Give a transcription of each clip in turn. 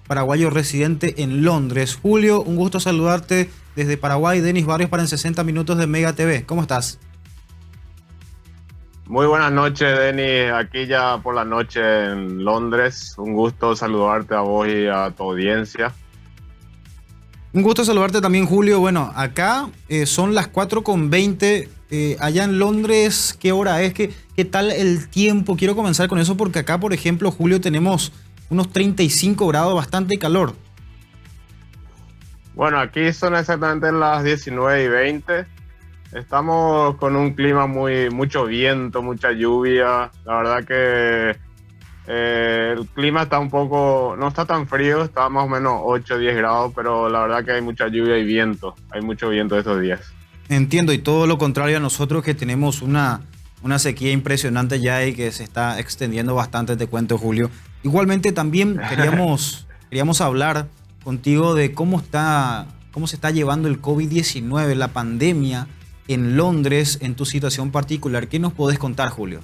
paraguayo residente en Londres. Julio, un gusto saludarte desde Paraguay. Denis Barrios para En 60 Minutos de Mega TV. ¿Cómo estás? Muy buenas noches, Denis. Aquí ya por la noche en Londres. Un gusto saludarte a vos y a tu audiencia. Un gusto saludarte también, Julio. Bueno, acá son las 4:20. Allá en Londres, ¿qué hora es? ¿Qué tal el tiempo? Quiero comenzar con eso porque acá, por ejemplo, Julio, tenemos unos 35 grados, bastante calor. Bueno, aquí son exactamente las 19:20. Estamos con un clima mucho viento, mucha lluvia. La verdad que el clima está no está tan frío, está más o menos 8 o 10 grados, pero la verdad que hay mucha lluvia y viento. Hay mucho viento estos días. Entiendo, y todo lo contrario a nosotros que tenemos una sequía impresionante ya y que se está extendiendo bastante, te cuento, Julio. Igualmente también queríamos hablar contigo de cómo se está llevando el COVID-19, la pandemia en Londres, en tu situación particular. ¿Qué nos podés contar, Julio?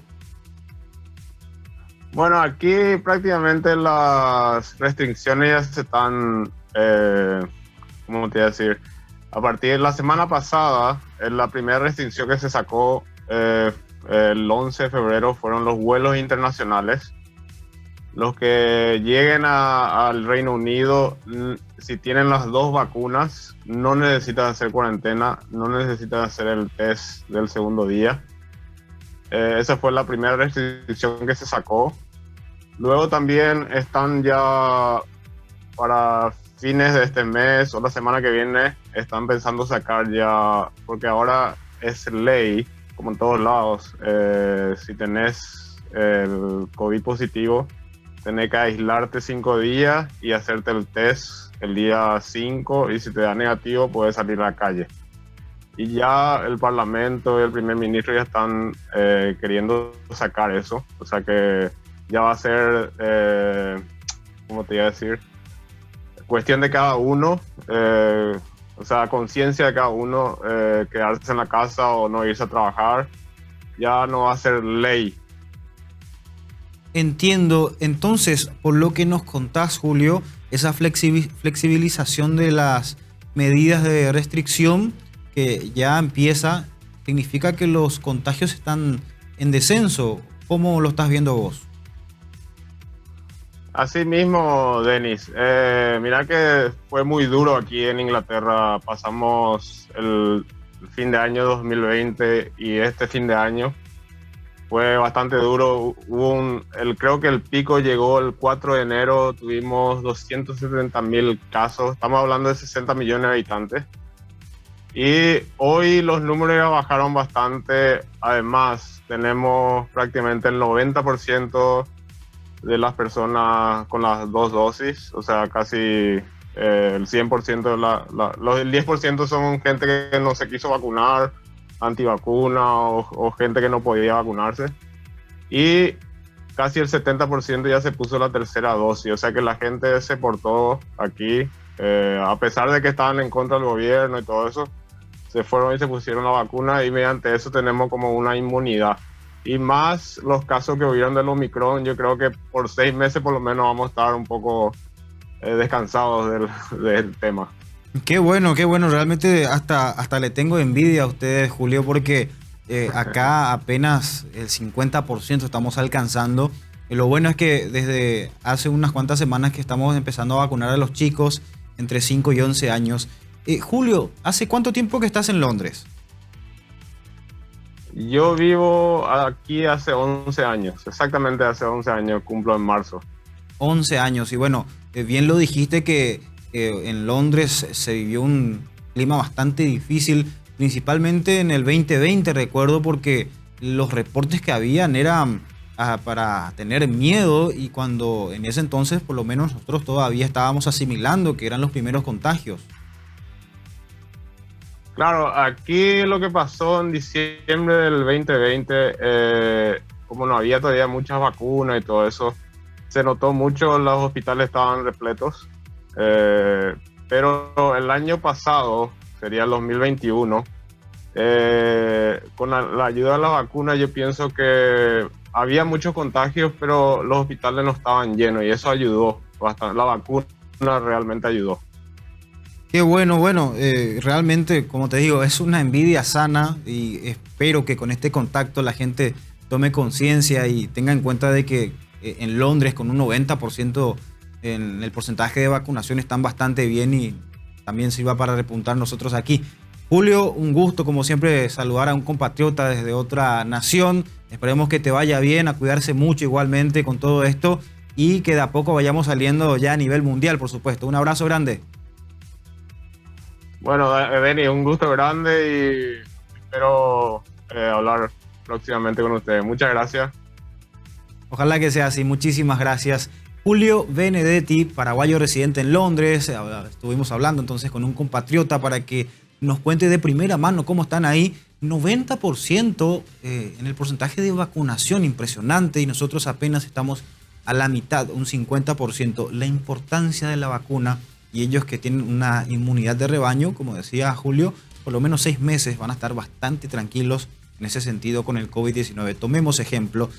Bueno, aquí prácticamente las restricciones ya se están, ¿cómo te iba a decir? A partir de la semana pasada, la primera restricción que se sacó el 11 de febrero fueron los vuelos internacionales. Los que lleguen al Reino Unido, si tienen las dos vacunas, no necesitan hacer cuarentena, no necesitan hacer el test del segundo día. Esa fue la primera restricción que se sacó. Luego también están ya para fines de este mes o la semana que viene, están pensando sacar ya, porque ahora es ley, como en todos lados, si tenés el COVID positivo, tenés que aislarte 5 días y hacerte el test el día 5, y si te da negativo puedes salir a la calle. Y ya el Parlamento y el primer ministro ya están queriendo sacar eso, o sea que ya va a ser, ¿cómo te iba a decir? Cuestión de cada uno, o sea, conciencia de cada uno, quedarse en la casa o no irse a trabajar, ya no va a ser ley. Entiendo. Entonces, por lo que nos contás, Julio, esa flexibilización de las medidas de restricción que ya empieza, significa que los contagios están en descenso. ¿Cómo lo estás viendo vos? Así mismo, Denis. Mira que fue muy duro aquí en Inglaterra. Pasamos el fin de año 2020 y este fin de año fue bastante duro. Creo que el pico llegó el 4 de enero, tuvimos 270.000 casos. Estamos hablando de 60 millones de habitantes. Y hoy los números ya bajaron bastante. Además, tenemos prácticamente el 90% de las personas con las 2 dosis, o sea, casi el 100%, el 10% son gente que no se quiso vacunar, antivacuna o gente que no podía vacunarse, y casi el 70% ya se puso la tercera dosis, o sea que la gente se portó aquí, a pesar de que estaban en contra del gobierno y todo eso, se fueron y se pusieron la vacuna, y mediante eso tenemos como una inmunidad. Y más los casos que hubieron del Omicron, yo creo que por 6 meses por lo menos vamos a estar un poco descansados del tema. Qué bueno, realmente hasta le tengo envidia a ustedes, Julio, porque acá apenas el 50% estamos alcanzando. Y lo bueno es que desde hace unas cuantas semanas que estamos empezando a vacunar a los chicos entre 5 y 11 años. Julio, ¿hace cuánto tiempo que estás en Londres? Yo vivo aquí hace 11 años, exactamente hace 11 años, cumplo en marzo. 11 años, y bueno, bien lo dijiste que en Londres se vivió un clima bastante difícil, principalmente en el 2020, recuerdo, porque los reportes que habían eran para tener miedo, y cuando en ese entonces por lo menos nosotros todavía estábamos asimilando que eran los primeros contagios. Claro, aquí lo que pasó en diciembre del 2020, como no había todavía muchas vacunas y todo eso, se notó mucho, los hospitales estaban repletos, pero el año pasado, sería el 2021, con la ayuda de la vacuna yo pienso que había muchos contagios, pero los hospitales no estaban llenos y eso ayudó bastante. La vacuna realmente ayudó. Qué bueno, bueno, realmente, como te digo, es una envidia sana y espero que con este contacto la gente tome conciencia y tenga en cuenta de que en Londres con un 90% en el porcentaje de vacunación están bastante bien y también sirva para repuntar nosotros aquí. Julio, un gusto como siempre saludar a un compatriota desde otra nación. Esperemos que te vaya bien, a cuidarse mucho igualmente con todo esto y que de a poco vayamos saliendo ya a nivel mundial, por supuesto. Un abrazo grande. Bueno, Denny, un gusto grande y espero hablar próximamente con ustedes. Muchas gracias. Ojalá que sea así. Muchísimas gracias. Julio Benedetti, paraguayo residente en Londres. Estuvimos hablando entonces con un compatriota para que nos cuente de primera mano cómo están ahí. 90% en el porcentaje de vacunación, impresionante, y nosotros apenas estamos a la mitad, un 50%. La importancia de la vacuna y ellos que tienen una inmunidad de rebaño, como decía Julio, por lo menos 6 meses van a estar bastante tranquilos en ese sentido con el COVID-19. Tomemos ejemplo.